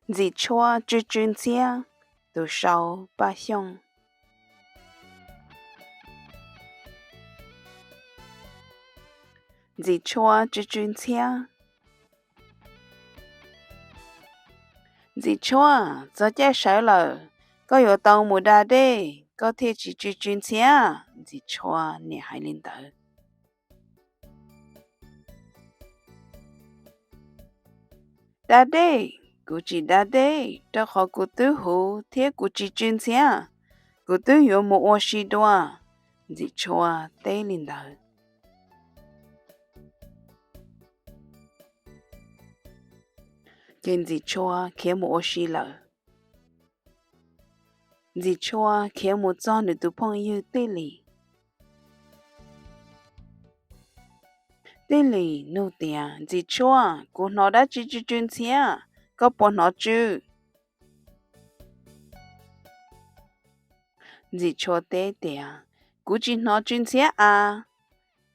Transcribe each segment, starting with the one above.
Dì chua chú chuyên chia từ sau ba xong. Dì chua chú chuyên chia. Dì chua giờ chết sợ lờ. Có yếu tông mù đà đê. Có thể chỉ chú chuyên chia. Dì chua nè hai linh tử. Đà đê. Cụ chỉ đà đê. Đó khó cụ tư hữu. Thế cụ chỉ chuyên chia. Cụ tư hữu mù ô xì đùa. Dì chua tê linh tử. Trên dì chua kia mù ô xì lờ. Dì chua kia mù cho nữ tù phong yêu tê lì. Tê lì nô tìa dì chua cụ nó đã chỉ chú chuyên chia. Có bỏ nó chứ. Dì chua tê tìa cụ chỉ nó chuyên chia à.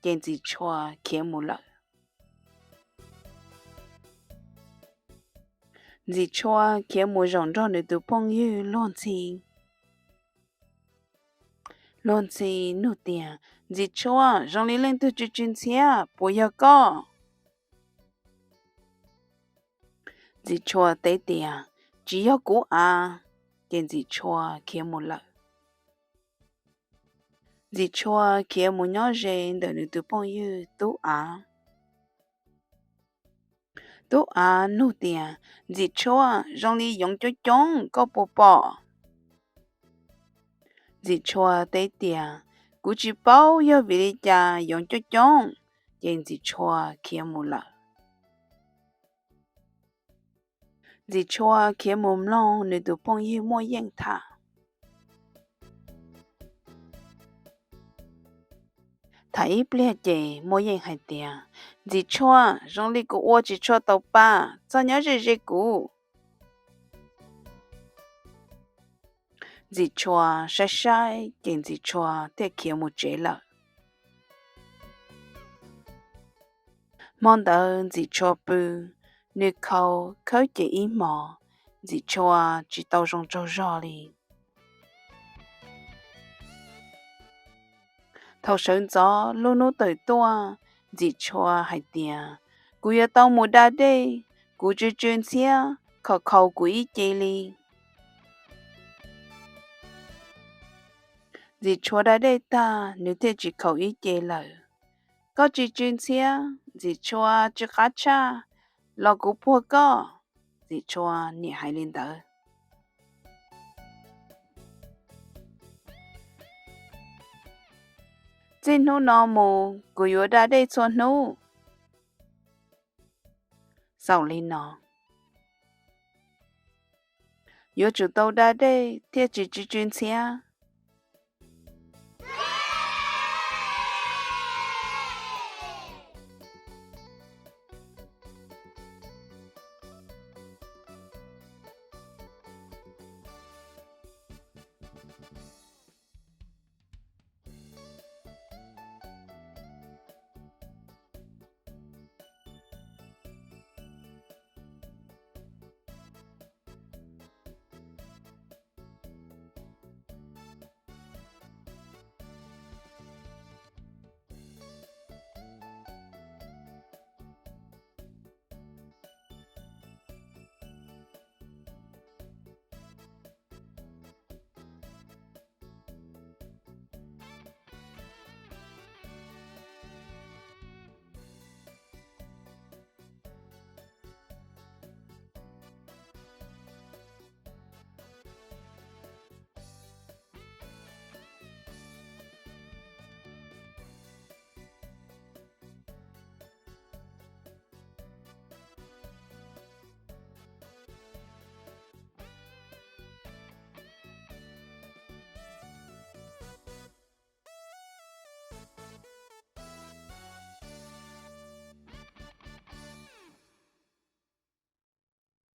Trên dì chua kia mù lờ. Dì chua kia mù rộng rộng nữ tù phong yêu lôn chì. Lôn chì nô tìa dì chua rong lý lên tù chú chuyên chia. Bố yêu có. Dì chua tê tìa chỉ yêu cú à. Trên dì chua kia mù lờ. Dì chua kia mù nhỏ rên đợi nữ tù phong yêu tú à. Tú à nô tìa dì chua rong lý dùng cho chóng có bố bỏ. Dì chua tê tìa cú chỉ bao yêu vì lý cha dùng cho chóng. Trên dì chua kia mù lờ. Dì chua kia mù lòng nữ tù phong yêu mô yên thả. Thấy bia chè mô yên hai tìa. Dì chua rong lý cụ ô chỉ chua tàu ba. Cho nhớ rì rì cụ. Dì chua sai sai. Trên dì chua tê kia mù chế lợ. Mong đợi dì chua bư. Nữ khâu khâu chế ý mò. Dì chua chỉ tàu rong trâu rò lì. Thầu sơn gió lô nô tới toa. Dì chua hai tìa. Cú yêu tàu mù đà đê. Cú chú chuyên chia. Khẩu khẩu cú ý chế lì. Dì chua đà đê ta. Nếu thế chỉ khẩu ý chế lờ. Có chú chuyên chia. Dì chua chú khá cha. Lò cú bùa có. Dì chua nè hai linh tử. Dì nô nò mù. Cú yếu đà đê chua nô. Sao linh nò. Yếu chú tàu đà đê. Thế chỉ chú chuyên chia.